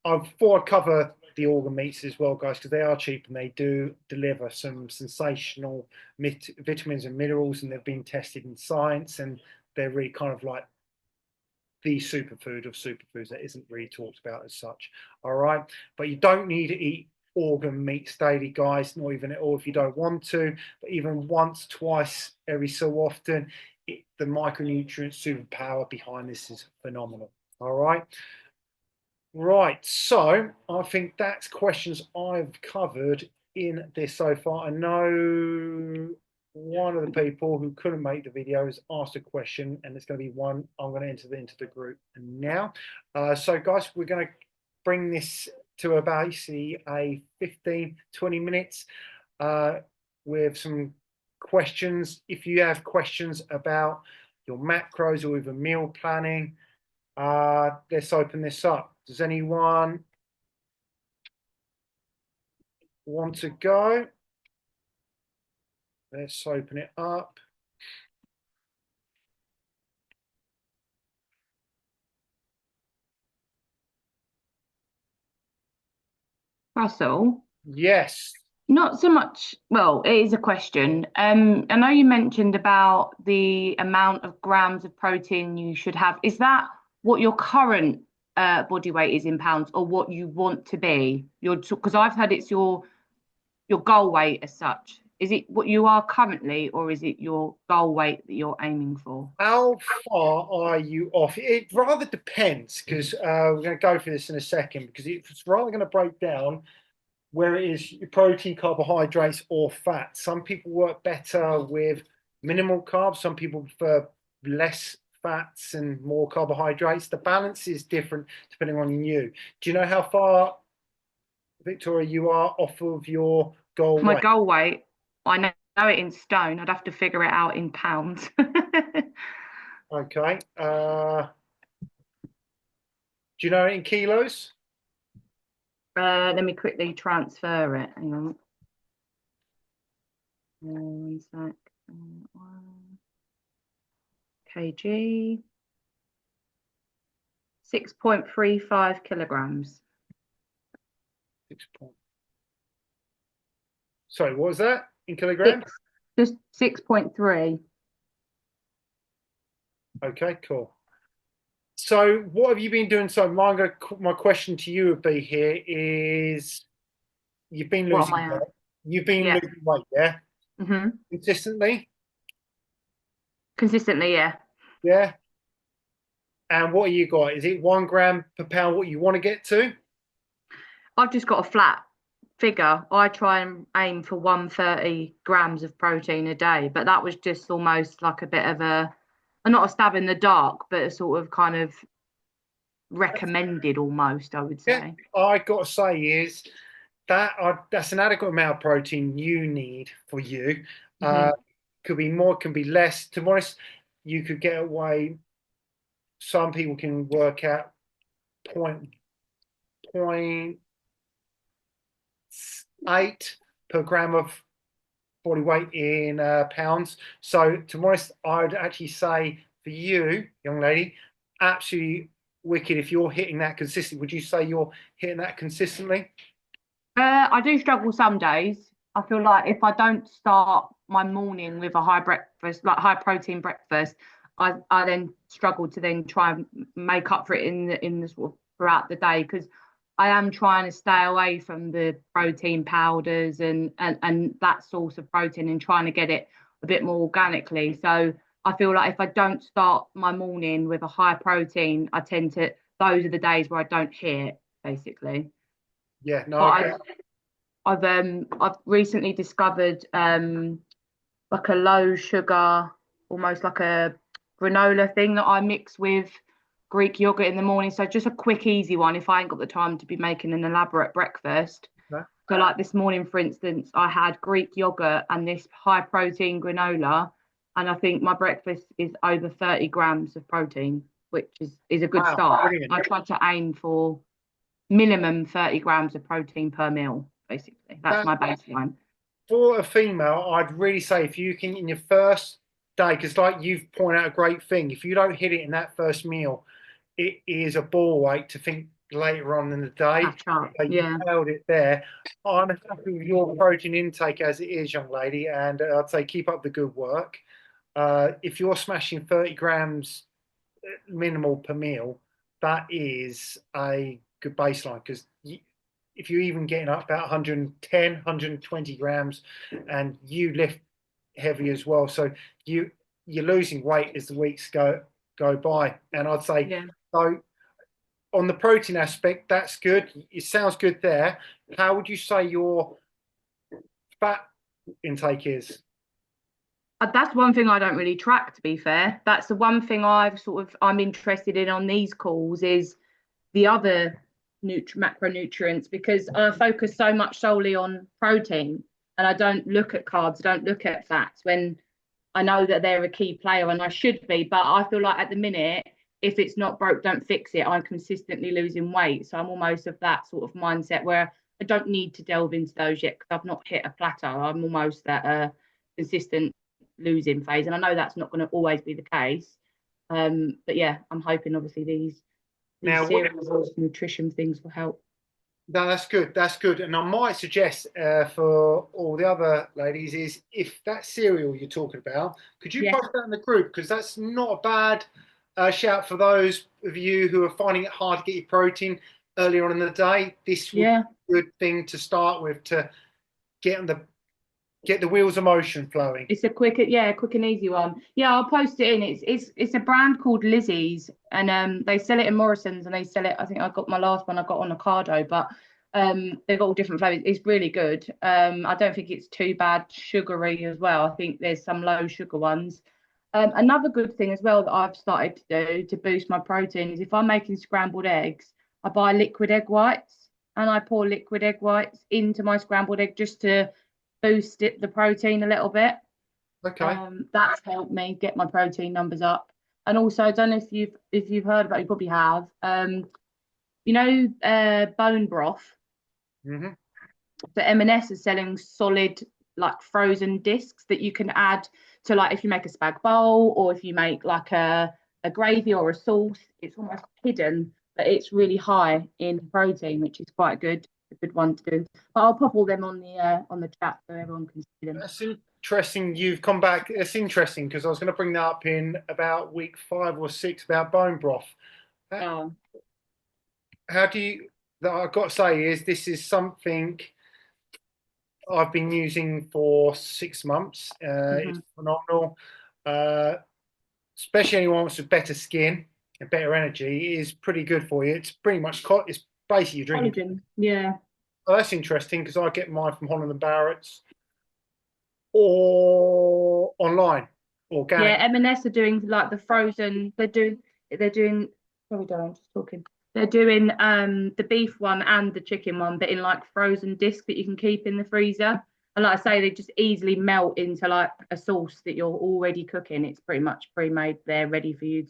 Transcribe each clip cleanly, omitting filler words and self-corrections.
I thought I'd cover the organ meats as well, guys, because they are cheap and they do deliver some sensational vitamins and minerals, and they've been tested in science, and they're really kind of like the superfood of superfoods that isn't really talked about as such. All right, but you don't need to eat organ meats daily, guys, not even at all if you don't want to, but even once, twice, every so often, the micronutrient superpower behind this is phenomenal. All right. Right, so I think that's questions I've covered in this so far. I know one of the people who couldn't make the video has asked a question, and it's going to be one I'm going to enter into the group now. So, guys, we're going to bring this to about basically a 15, 20 minutes with some questions. If you have questions about your macros or even meal planning, let's open this up. Does anyone want to go? Let's open it up. Russell, Yes. not so much. Well, it is a question. I know you mentioned about the amount of grams of protein you should have. Is that what your current body weight is in pounds, or what you want to be? Because I've heard it's your goal weight as such. Is it what you are currently, or is it your goal weight that you're aiming for? How far are you off? It rather depends because we're going to go through this in a second because it's rather going to break down where it is your protein, carbohydrates, or fat. Some people work better with minimal carbs. Some people prefer less fats and more carbohydrates. The balance is different depending on you. Do you know how far, Victoria, you are off of your goal My weight? goal weight, I know it in stone. I'd have to figure it out in pounds. Okay. Do you know it in kilos? Let me quickly transfer it. Hang on. 1 sec. 1 kg. 6.35 kilograms. 6 point. Sorry, what was that in kilograms? Six, just 6.3. Okay, cool. So, what have you been doing? So, my question to you would be here is you've been What am losing I weight. at? You've been Yeah. losing weight, yeah? Consistently? Consistently, yeah. Yeah. And what you got? Is it 1 gram per pound what you want to get to? I've just got a flat figure. I try and aim for 130 grams of protein a day, but that was just almost like a bit of not a stab in the dark, but a sort of kind of recommended almost, I would Yeah. say. I got to say is that's an adequate amount of protein you need for you. Uh, Hmm. could be more, can be less. To be honest, you could get away. Some people can work out point 0.8 per gram of body weight in pounds. So, to be honest, I'd actually say for you, young lady, absolutely wicked if you're hitting that consistently. Would you say you're hitting that consistently? I do struggle some days. I feel like if I don't start my morning with a high breakfast, like high protein breakfast, I then struggle to then try and make up for it in the sort of throughout the day because I am trying to stay away from the protein powders and that source of protein and trying to get it a bit more organically. So I feel like if I don't start my morning with a high protein, I tend to those are the days where I don't hit it, basically. Yeah, no, But I get. I've recently discovered like a low sugar, almost like a granola thing that I mix with Greek yogurt in the morning. So just a quick, easy one if I ain't got the time to be making an elaborate breakfast. No? So like this morning, for instance, I had Greek yogurt and this high protein granola, and I think my breakfast is over 30 grams of protein, which is a good Wow, start. brilliant. I try to aim for minimum 30 grams of protein per meal, basically. That's That my baseline. for a female, I'd really say if you can in your first day, because like you've pointed out a great thing, if you don't hit it in that first meal, it is a ball ache to think later on in the day. catch up. So you Yeah. nailed it there. I'm happy with your protein intake as it is, young lady, and I'd say keep up the good work. If you're smashing 30 grams minimal per meal, that is a good baseline because if you're even getting up about 110, 120 grams, and you lift heavy as well, so you're losing weight as the weeks go by, and I'd say Yeah. so. On the protein aspect, that's good. It sounds good there. How would you say your fat intake is? That's one thing I don't really track, to be fair. That's the one thing I'm interested in on these calls is the other macronutrients because I focus so much solely on protein and I don't look at carbs, I don't look at fats when I know that they're a key player and I should be. But I feel like at the minute, if it's not broke, don't fix it. I'm consistently losing weight. So I'm almost of that sort of mindset where I don't need to delve into those yet because I've not hit a plateau. I'm almost at a consistent losing phase. And I know that's not going to always be the case. But yeah, I'm hoping obviously these Now, cereals, nutrition things will help. no, that's good. That's good. And I might suggest for all the other ladies is if that cereal you're talking about, could you Yeah. post that in the group? Because that's not a bad shout for those of you who are finding it hard to get your protein earlier on in the day. This would Yeah. be a good thing to start with to get on the get the wheels of motion flowing. It's a quick and easy one. Yeah, I'll post it in. It's a brand called Lizzie's, and they sell it in Morrison's, and they sell it. I think I got my last one. I got on Ocado, but they've got all different flavors. It's really good. I don't think it's too bad sugary as well. I think there's some low sugar ones. Another good thing as well that I've started to do to boost my protein is if I'm making scrambled eggs, I buy liquid egg whites and I pour liquid egg whites into my scrambled egg just to boost the protein a little bit. Okay. That's helped me get my protein numbers up. And also, I don't know if you've heard about it, you probably have. Bone broth. Hmm. So M&S is selling solid like frozen discs that you can add to like if you make a spag bowl or if you make like a gravy or a sauce. It's almost hidden, but it's really high in protein, which is quite good. A good one to do. But I'll pop all them on the chat so everyone can see them. That's interesting. You've come back. It's interesting because I was going to bring that up in about week 5 or 6 about bone broth. Oh. How do you? That I've got to say is this is something I've been using for 6 months. It's Mhm. phenomenal, uh, especially anyone who wants better skin and better energy. It is pretty good for you. It's pretty much it's basically you're drinking. Collagen. Yeah. Oh, that's interesting because I get mine from Holland and Barrett's or online, Yeah, organic. M&S are doing like the frozen. They're doing. Sorry, Darren, I'm just talking. They're doing the beef one and the chicken one, but in like frozen disc that you can keep in the freezer. And like I say, they just easily melt into like a sauce that you're already cooking. It's pretty much pre-made there, ready for you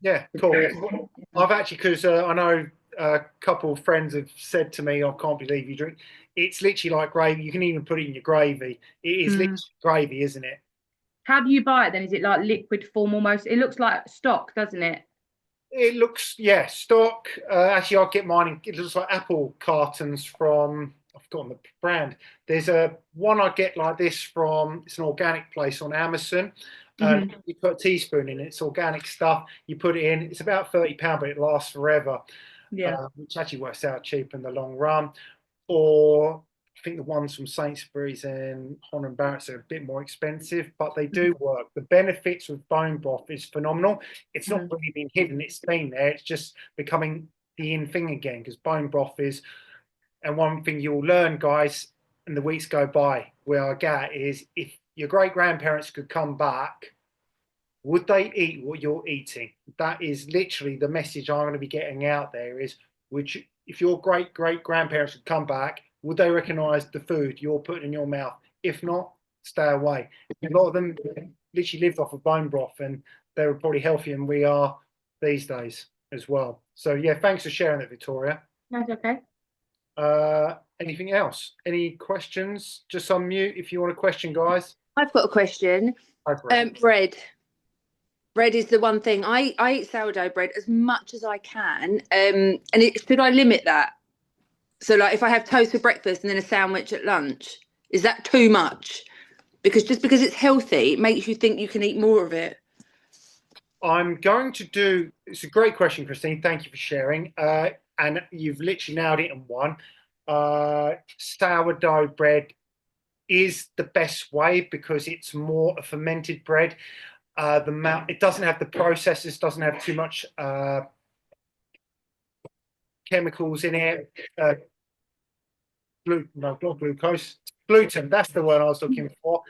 Yeah, to cool. do it. I've actually because I know a couple of friends have said to me, "I can't believe you drink." It's literally like gravy. You can even put it in your gravy. It is literally Mm. gravy, isn't it? How do you buy it then? Is it like liquid form almost? It looks like stock, doesn't it? It looks, yeah, stock. Actually, I'll get mine. It looks like apple cartons from, I've forgotten the brand. There's a one I get like this from, it's an organic place on Amazon. And Hmm. you put a teaspoon in it, it's organic stuff. You put it in, it's about £30, but it lasts forever, Yeah. which actually works out cheap in the long run. Or I think the ones from Sainsbury's and Holland Barrett's are a bit more expensive, but they do work. The benefits with bone broth is phenomenal. It's not Hmm. really been hidden, it's been there. It's just becoming the in thing again because bone broth is, and one thing you'll learn, guys, and the weeks go by, where I get is if your great grandparents could come back, would they eat what you're eating? That is literally the message I'm going to be getting out there is, if your great great grandparents would come back, would they recognize the food you're putting in your mouth? If not, stay away. A lot of them literally lived off of bone broth and they were probably healthier than we are these days as well. So yeah, thanks for sharing that, Victoria. That's okay. Anything else? Any questions? Just unmute if you want a question, guys. I've got a question. Go for it. Bread. bread is the one thing. I eat sourdough bread as much as I can. And should I limit that? So, like, if I have toast for breakfast and then a sandwich at lunch, is that too much? Because just because it's healthy, it makes you think you can eat more of it. I'm going to do. It's a great question, Christine. Thank you for sharing. And you've literally nailed it in one. Sourdough bread is the best way because it's more a fermented bread. It doesn't have the processes, doesn't have too much chemicals in it. No, not glucose, gluten. That's the word I was looking for.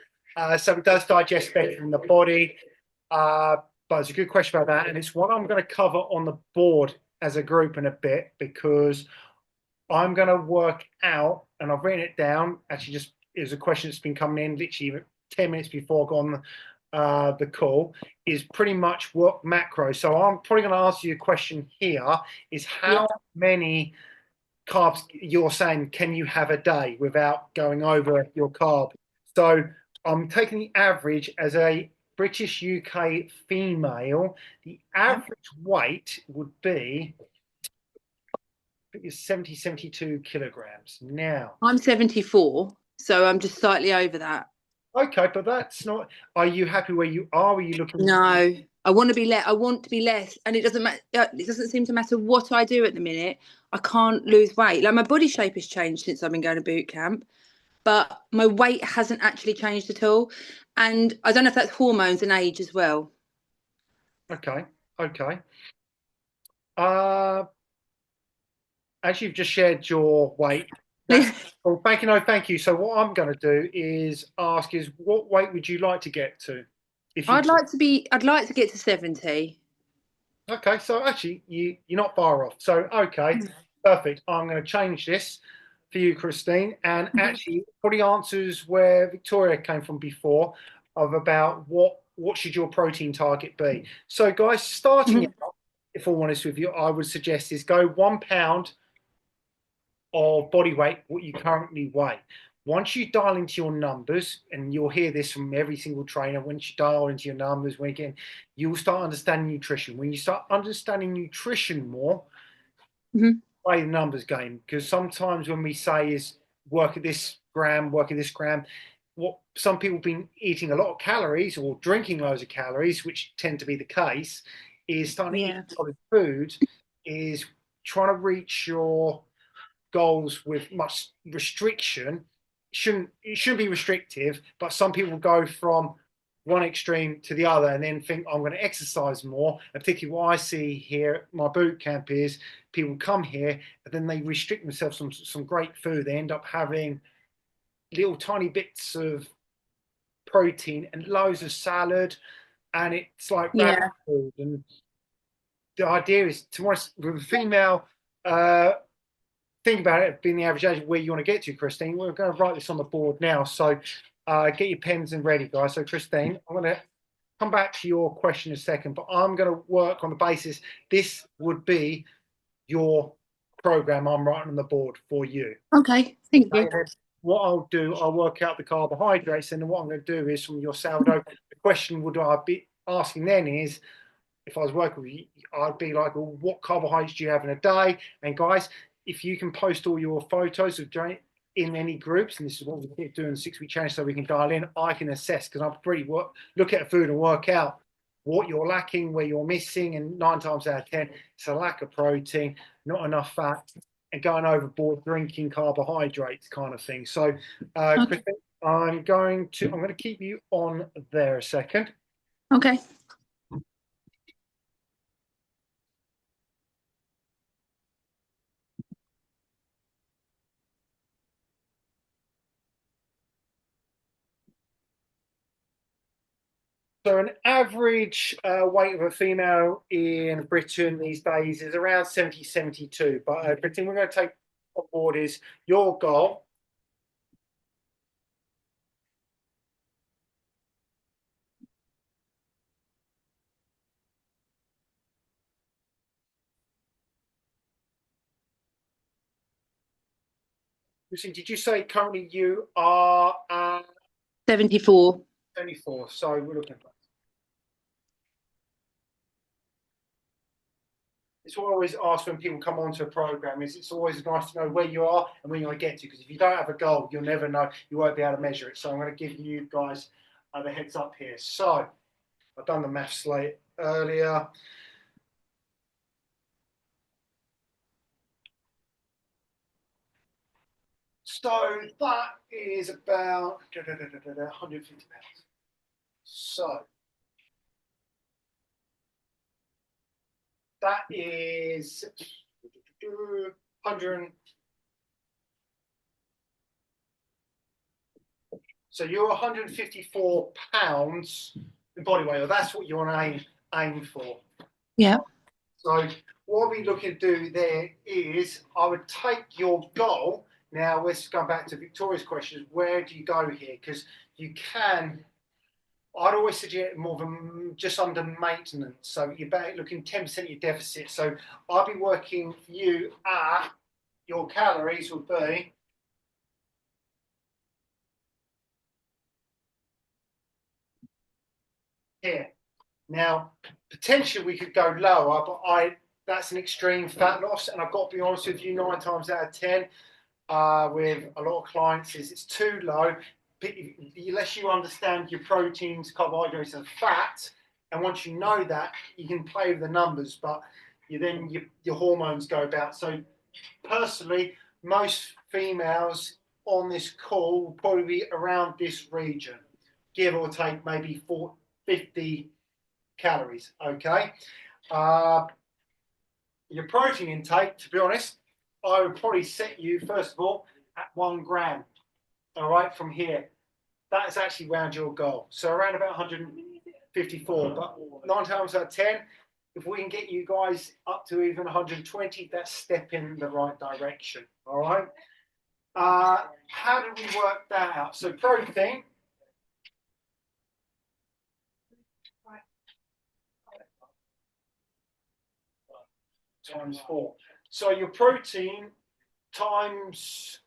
So it does digest better in the body. But it's a good question about that, and it's what I'm going to cover on the board as a group in a bit because I'm going to work out, and I've written it down. Actually, just it was a question that's been coming in literally 10 minutes before I got on the call. Is pretty much what macro. So I'm probably going to ask you a question here: is Yeah. how many carbs you're saying can you have a day without going over your carb? So I'm taking the average as a British UK female. The average weight would be 70, 72 kilograms. Now, I'm 74, so I'm just slightly over that. okay, but that's not. Are you happy where you are? Are you looking? No, I want to be less. I want to be less, and it doesn't matter. It doesn't seem to matter what I do at the minute. I can't lose weight. Like my body shape has changed since I've been going to boot camp, but my weight hasn't actually changed at all. And I don't know if that's hormones and age as well. Okay, okay. Uh, as you've just shared your weight, that's well, thank you. No, thank you. So what I'm going to do is ask is what weight would you like to get to? If you I'd like to get to 70. okay, so actually you're not far off. So okay, perfect. I'm going to change this for you, Christine, and actually probably answers where Victoria came from before of about what should your protein target be. So guys, starting Mhm. out, if I'm honest with you, I would suggest is go 1 pound of body weight what you currently weigh. Once you dial into your numbers, and you'll hear this from every single trainer, once you dial into your numbers, when again, you'll start understanding nutrition. When you start understanding nutrition more, Mhm. play the numbers game. Because sometimes when we say is work at this gram, work at this gram, what some people have been eating a lot of calories or drinking loads of calories, which tend to be the case, is starting to eat Yeah. solid food, is trying to reach your goals with much restriction. It shouldn't be restrictive, but some people go from one extreme to the other and then think I'm going to exercise more. And particularly what I see here at my boot camp is people come here and then they restrict themselves from some great food. They end up having little tiny bits of protein and loads of salad, and it's like rabbit Yeah. food. And the idea is to with a female think about it being the average age of where you want to get to, Christine. We're going to write this on the board now. So get your pens and ready, guys. So, Christine, I'm going to come back to your question in a second, but I'm going to work on the basis this would be your program I'm writing on the board for you. Okay. Thank you. Okay, what I'll do, I'll work out the carbohydrates, and then what I'm going to do is from your sourdough. The question would I be asking then is, if I was working with you, I'd be like, well, what carbohydrates do you have in a day? And guys, if you can post all your photos of in any groups, and this is what we keep doing 6 week challenge, so we can dial in. I can assess because I'm pretty look at food and work out what you're lacking, where you're missing, and 9 times out of 10, it's a lack of protein, not enough fat, and going overboard drinking carbohydrates, kind of thing. So, Okay. Kristen, I'm going to keep you on there a second. Okay. So an average weight of a female in Britain these days is around 70, 72. But Britain, we're going to take on board is your goal. Lucy, did you say currently you are 74. 74? So we're looking at it's what I always ask when people come onto a program is it's always nice to know where you are and when you want to get to, because if you don't have a goal, you'll never know, you won't be able to measure it. So I'm going to give you guys the heads up here. So I've done the math slate earlier. So that is about 150 pounds. So that is 100. So you're 154 pounds in body weight, or that's what you want to aim for. Yeah. So what we look at do there is I would take your goal. Now let's go back to Victoria's question: where do you go here? Because you can. I'd always suggest more of a, just under maintenance. So you're about looking 10% of your deficit. So I'll be working for you at your calories would be here. Now, potentially we could go lower, but that's an extreme fat loss. And I've got to be honest with you, 9 times out of 10, with a lot of clients, is it's too low. Unless you understand your proteins, carbohydrates, and fat, and once you know that, you can play with the numbers, but your hormones go about. So, personally, most females on this call will probably be around this region, give or take maybe 50 calories. Okay. Your protein intake, to be honest, I would probably set you first of all at 1 gram. All right, from here, that is actually around your goal. So around about 154. But 9 times out of 10, if we can get you guys up to even 120, that's step in the right direction. All right. How do we work that out? So protein. Times 4. So your protein times,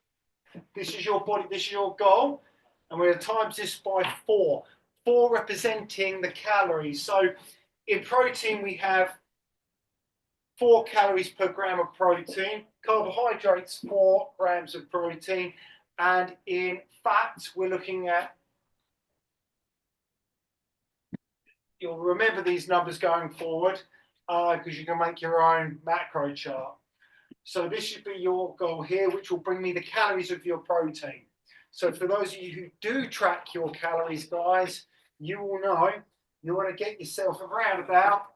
this is your body, this is your goal, and we're going to times this by 4. 4 representing the calories. So in protein, we have 4 calories per gram of protein, carbohydrates, 4 grams of protein, and in fat, we're looking at, you'll remember these numbers going forward, because you can make your own macro chart. So this should be your goal here, which will bring me the calories of your protein. So for those of you who do track your calories, guys, you will know you want to get yourself around about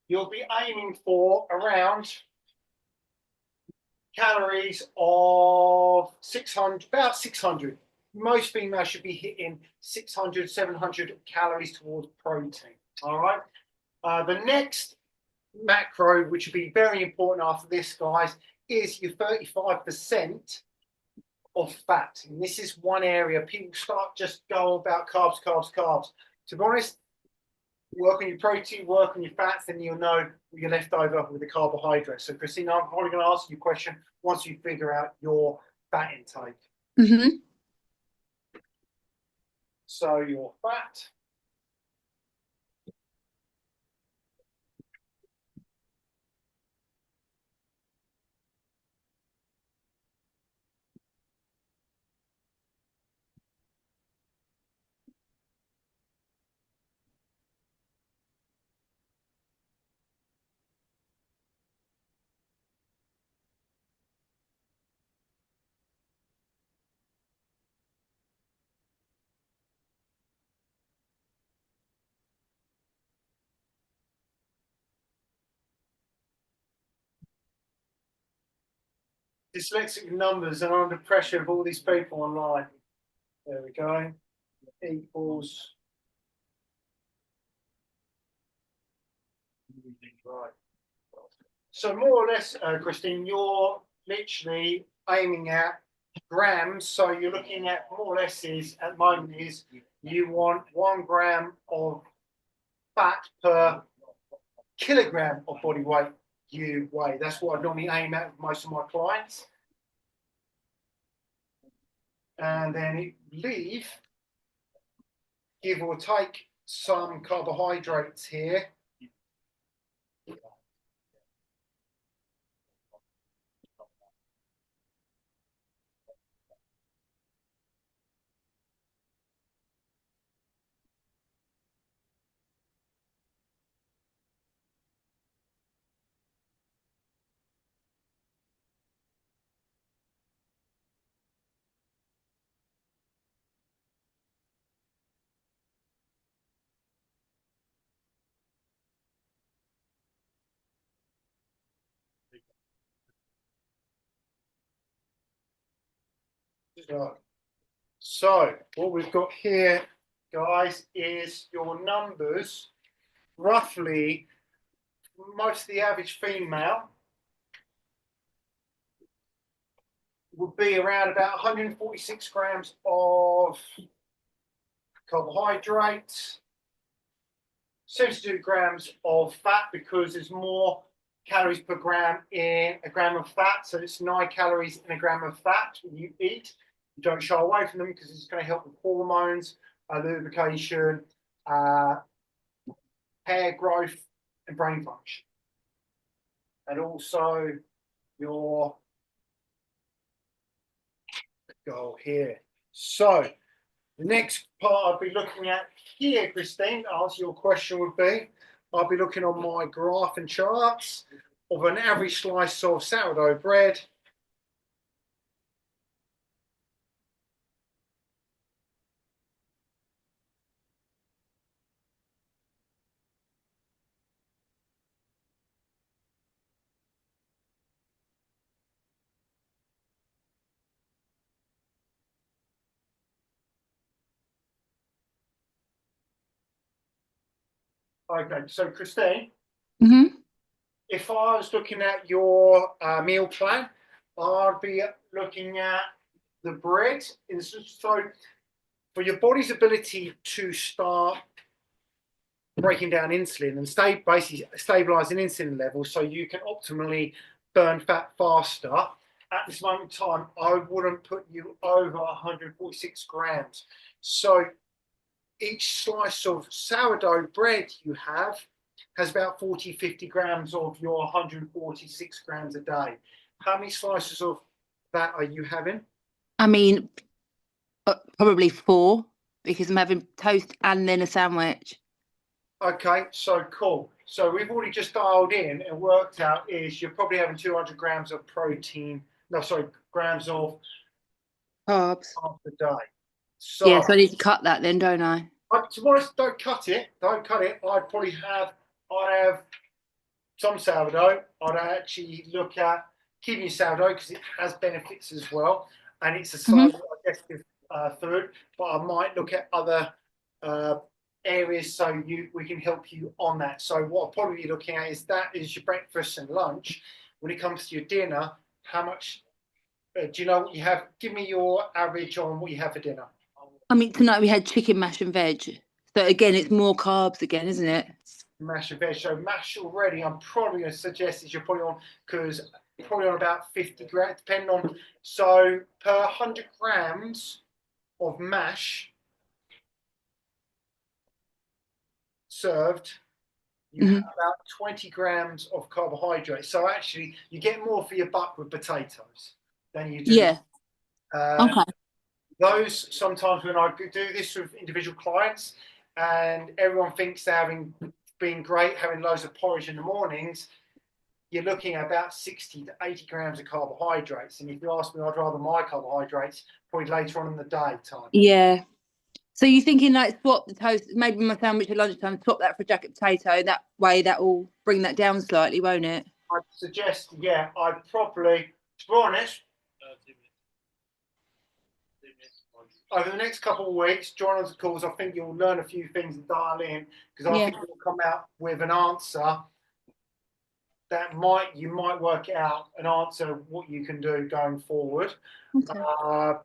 you'll be aiming for around calories of 600, about 600. Most females should be hitting 600, 700 calories towards protein. All right. The next macro, which will be very important after this, guys, is your 35% of fat. And this is one area people start just go about carbs, carbs, carbs. To be honest, work on your protein, work on your fats, then you'll know what you're left over with the carbohydrates. So, Christina, I'm probably going to ask you a question once you figure out your fat intake. Mm-hmm. So, your fat. Dyslexic numbers and under pressure of all these people online. There we go. Equals. Right. So more or less, Christine, you're literally aiming at grams. So you're looking at more or less is at the moment is you want 1 gram of fat per kilogram of body weight you weigh. That's what I normally aim at with most of my clients. and then leave, give or take, some carbohydrates here. So what we've got here, guys, is your numbers. Roughly, most of the average female would be around about 146 grams of carbohydrates, 72 grams of fat, because there's more calories per gram in a gram of fat. So it's 9 calories in a gram of fat when you eat. You don't shy away from them because it's going to help with hormones, lubrication, hair growth, and brain function. And also your goal here. So the next part I'll be looking at here, Christine, to answer your question would be, I'll be looking on my graph and charts of an average slice of sourdough bread. Okay, so Christine, if I was looking at your meal plan, I'd be looking at the bread. So for your body's ability to start breaking down insulin and basically stabilizing insulin levels so you can optimally burn fat faster, at this moment in time, I wouldn't put you over 146 grams. So each slice of sourdough bread you have has about 40, 50 grams of your 146 grams a day. How many slices of that are you having? I mean, probably 4, because I'm having toast and then a sandwich. Okay, so cool. So we've already just dialed in and worked out is you're probably having 200 grams of protein, grams of Carbs. a day. So, yeah, so I need to cut that then, don't I? To be honest, don't cut it. Don't cut it. I'd have some sourdough. I'd actually look at kidney sourdough because it has benefits as well, and it's a slightly digestive food. But I might look at other areas so we can help you on that. So what I'll probably be looking at is that is your breakfast and lunch. When it comes to your dinner, how much do you know what you have? Give me your average on what you have for dinner. I mean, tonight we had chicken, mash and veg. So again, it's more carbs again, isn't it? Mash and veg. So mash already, I'm probably going to suggest is you're probably on, because probably on about 50 grams, depending on, so per 100 grams of mash served, you have about 20 grams of carbohydrates. So actually, you get more for your buck with potatoes than you do. Yeah. Okay. Those, sometimes when I do this with individual clients and everyone thinks they're been great having loads of porridge in the mornings, you're looking at about 60 to 80 grams of carbohydrates. And if you ask me, I'd rather my carbohydrates probably later on in the day time. Yeah. So you're thinking like swap the toast, maybe my sandwich at lunchtime, swap that for a jacket potato. That way that will bring that down slightly, won't it? I'd suggest, yeah, I'd probably, to be honest, over the next couple of weeks, join us calls. I think you'll learn a few things and dial in, because I think you'll come out with an answer that you might work out an answer what you can do going forward. Okay.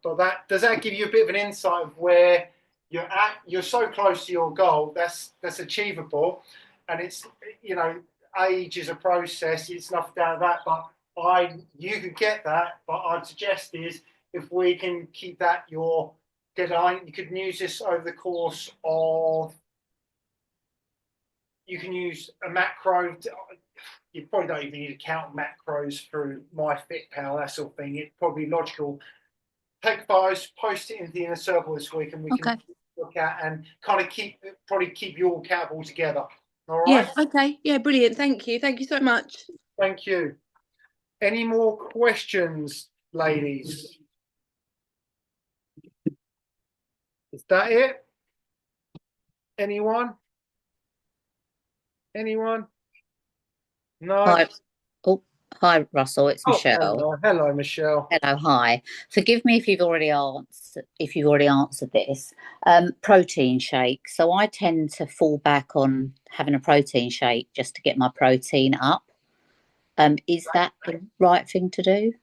But does that give you a bit of an insight of where you're at? You're so close to your goal. That's achievable, and it's, age is a process. It's nothing down to that, but you could get that. But I'd suggest is if we can keep that your deadline, you could use this over the course of. You can use a macro. You probably don't even need to count macros through MyFitPal, that sort of thing. It's probably logical. Take photos, post it in the inner circle this week, and we can look at and kind of keep you all accountable together. All right. Yeah. Okay. Yeah. Brilliant. Thank you. Thank you so much. Thank you. Any more questions, ladies? Is that it? Anyone? No. Hi. Oh, hi, Russell. It's Michelle. Hello, Michelle. Hello, hi. Forgive me if you've already answered this. Protein shake. So I tend to fall back on having a protein shake just to get my protein up. Is that the right thing to do?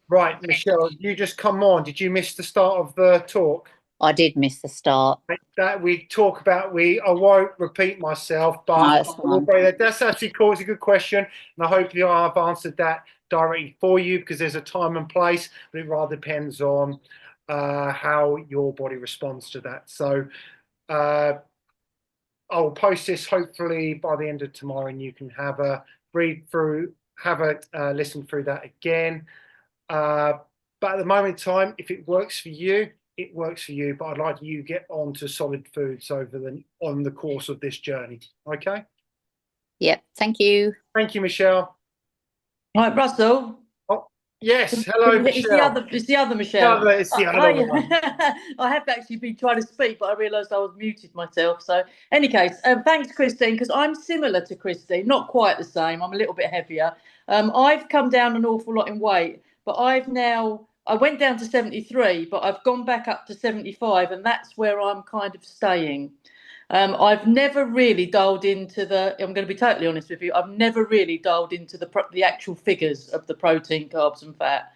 Right, Michelle, you just come on. Did you miss the start of the talk? I did miss the start. That we talk about, I won't repeat myself, but that's actually cool. It's a good question, and I hope I've answered that directly for you, because there's a time and place, but it rather depends on how your body responds to that. So I'll post this hopefully by the end of tomorrow, and you can have a read through, have a listen through that again. But at the moment in time, if it works for you, it works for you. But I'd like you to get on to solid foods on the course of this journey. Okay? Yep. Thank you. Thank you, Michelle. Right, Russell. Oh, yes. Hello, Michelle. It's the other Michelle. It's the other one. I have actually been trying to speak, but I realised I was muted myself. So, any case, thanks, Christine, because I'm similar to Christine, not quite the same. I'm a little bit heavier. I've come down an awful lot in weight, but I went down to 73, but I've gone back up to 75, and that's where I'm kind of staying. I've never really dialed into I'm going to be totally honest with you, I've never really dialed into the actual figures of the protein, carbs and fat.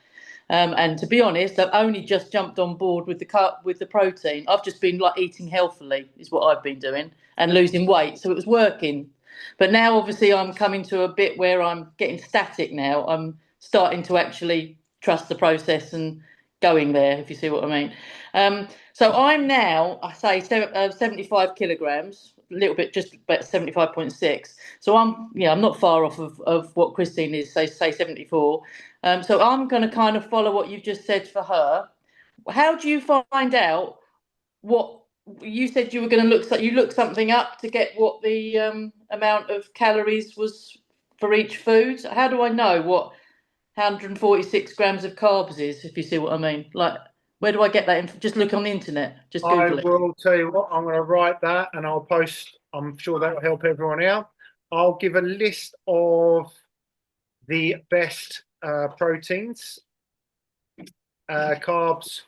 And to be honest, I've only just jumped on board with the protein. I've just been like eating healthily is what I've been doing, and losing weight. So it was working. But now obviously I'm coming to a bit where I'm getting static now. I'm starting to actually trust the process and going there, if you see what I mean. So I'm now, I say 75 kilograms, a little bit, just about 75.6. So I'm not far off of what Christine is, say 74. So I'm going to kind of follow what you've just said for her. How do you find out what you said you were going to look something up to get what the amount of calories was for each food? How do I know what 146 grams of carbs is, if you see what I mean? Like, where do I get that? Just look on the internet. Just Google it. I will tell you what, I'm going to write that and I'll post. I'm sure that will help everyone out. I'll give a list of the best proteins, carbs.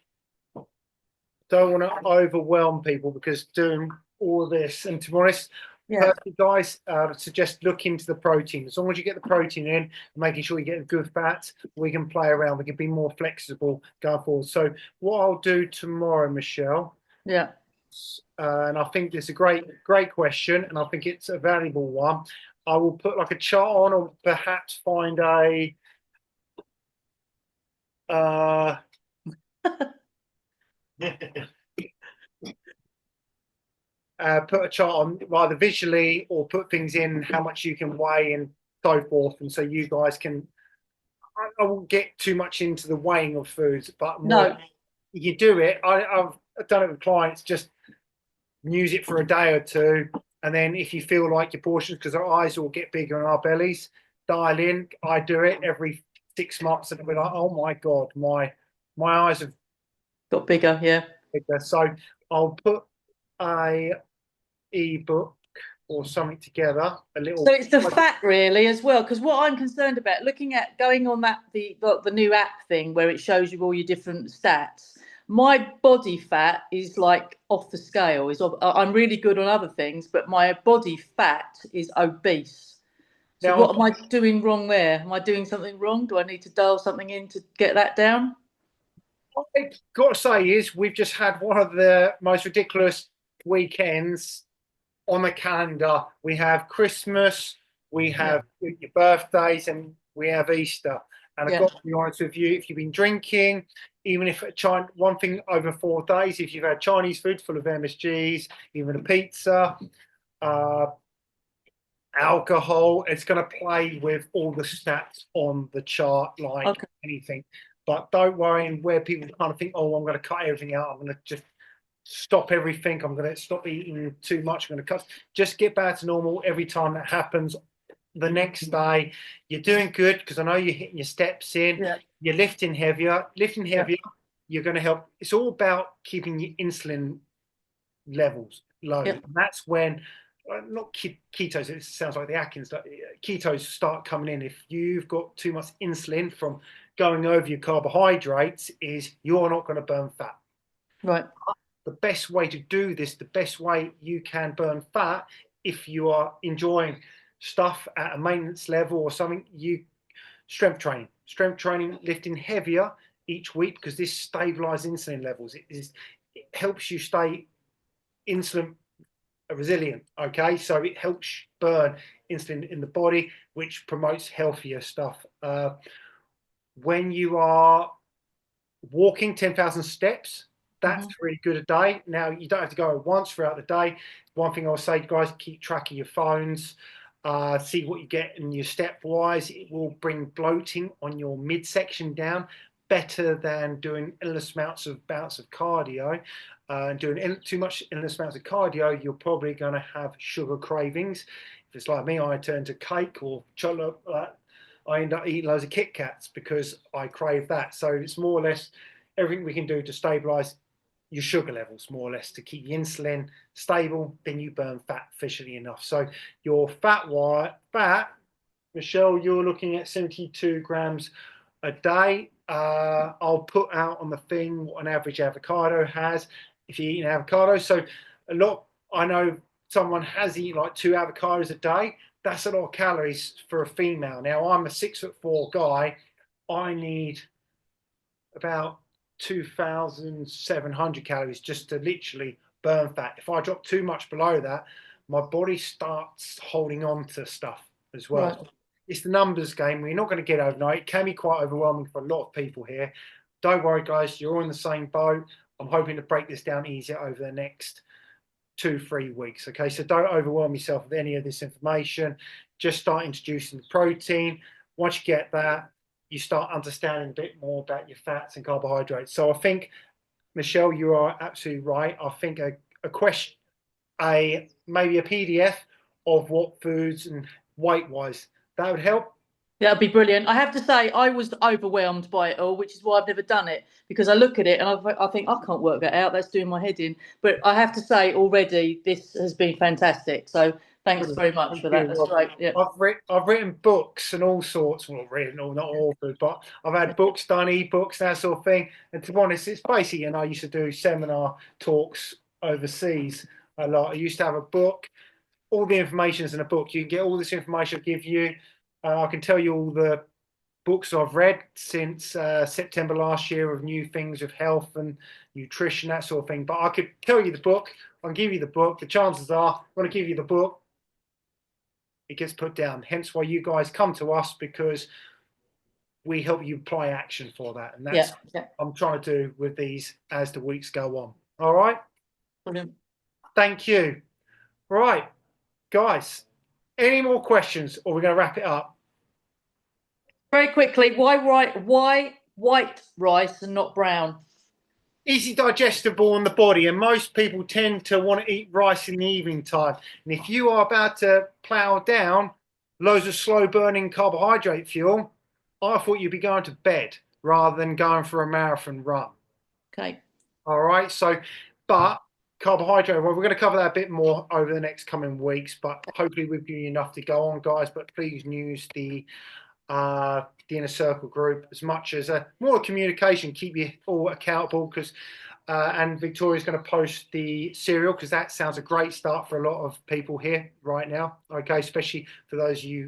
Don't want to overwhelm people because doing all this, and to be honest, guys, suggest look into the protein. As long as you get the protein in, making sure you get a good fat, we can play around. We can be more flexible going forward. So what I'll do tomorrow, Michelle. Yeah. And I think it's a great question, and I think it's a valuable one. I will put like a chart on, or perhaps find a put a chart on either visually or put things in how much you can weigh and so forth, and so you guys can. I won't get too much into the weighing of foods, but more, you do it. I've done it with clients. Just use it for a day or two, and then if you feel like your portions, because our eyes will get bigger in our bellies, dial in. I do it every 6 months, and we're like, oh my god, my eyes have got bigger. Yeah. Bigger. So I'll put a ebook or something together, a little. So it's the fat really as well, because what I'm concerned about, looking at going on that the new app thing where it shows you all your different stats. My body fat is like off the scale. I'm really good on other things, but my body fat is obese. So now, what am I doing wrong there? Am I doing something wrong? Do I need to dial something in to get that down? What I've got to say is we've just had one of the most ridiculous weekends on the calendar. We have Christmas, we have your birthdays, and we have Easter. And I've got to be honest with you, if you've been drinking, even if one thing over 4 days, if you've had Chinese food full of MSGs, even a pizza, alcohol, it's going to play with all the stats on the chart like anything. But don't worry, and where people kind of think, oh, I'm going to cut everything out, I'm going to just stop everything, I'm going to stop eating too much, I'm going to cut. Just get back to normal every time that happens. The next day, you're doing good because I know you're hitting your steps in, you're lifting heavier, you're going to help. It's all about keeping your insulin levels low. And that's when, not ketos, it sounds like the Atkins, ketos start coming in. If you've got too much insulin from going over your carbohydrates, is you're not going to burn fat. Right. The best way to do this, the best way you can burn fat, if you are enjoying stuff at a maintenance level or something, strength training, lifting heavier each week, because this stabilizes insulin levels. It helps you stay insulin resilient. Okay, so it helps burn insulin in the body, which promotes healthier stuff. When you are walking 10,000 steps, that's really good a day. Now, you don't have to go once throughout the day. One thing I'll say, guys, keep track of your phones. See what you get in your step-wise. It will bring bloating on your midsection down better than doing endless amounts of bouts of cardio. Doing too much endless amounts of cardio, you're probably going to have sugar cravings. If it's like me, I turn to cake or chocolate. I end up eating loads of Kit Kats because I crave that. So it's more or less everything we can do to stabilize your sugar levels, more or less, to keep your insulin stable. Then you burn fat efficiently enough. So your fat, Michelle, you're looking at 72 grams a day. I'll put out on the thing what an average avocado has if you eat an avocado. So I know someone has eaten like 2 avocados a day. That's a lot of calories for a female. Now, I'm a 6'4" guy. I need about 2,700 calories just to literally burn fat. If I drop too much below that, my body starts holding on to stuff as well. Right. It's the numbers game. We're not going to get overnight. It can be quite overwhelming for a lot of people here. Don't worry, guys. You're all in the same boat. I'm hoping to break this down easier over the next 2-3 weeks. Okay, so don't overwhelm yourself with any of this information. Just start introducing the protein. Once you get that, you start understanding a bit more about your fats and carbohydrates. So I think, Michelle, you are absolutely right. I think maybe a PDF of what foods and weight-wise, that would help. Yeah, that'd be brilliant. I have to say, I was overwhelmed by it all, which is why I've never done it, because I look at it and I think I can't work that out. That's doing my head in. But I have to say already, this has been fantastic. So thanks very much for that. That's great. Yeah. I've written books and all sorts. Well, not authored, but I've had books done, ebooks, that sort of thing. And to be honest, it's basically, I used to do seminar talks overseas a lot. I used to have a book. All the information is in a book. You can get all this information I'll give you. I can tell you all the books I've read since September last year of new things of health and nutrition, that sort of thing. But I could tell you the book. I'll give you the book. The chances are, when I give you the book, it gets put down. Hence why you guys come to us, because we help you apply action for that. And that's what I'm trying to do with these as the weeks go on. All right? Brilliant. Thank you. Right, guys, any more questions or we're going to wrap it up? Very quickly, why white rice and not brown? Easy digestible on the body, and most people tend to want to eat rice in the evening time. And if you are about to plow down loads of slow burning carbohydrate fuel, I thought you'd be going to bed rather than going for a marathon run. Okay. All right. So, but carbohydrate, well, we're going to cover that a bit more over the next coming weeks, but hopefully we've given you enough to go on, guys. But please use the inner circle group as much as more communication, keep you all accountable, because and Victoria's going to post the cereal, because that sounds a great start for a lot of people here right now. Okay, especially for those of you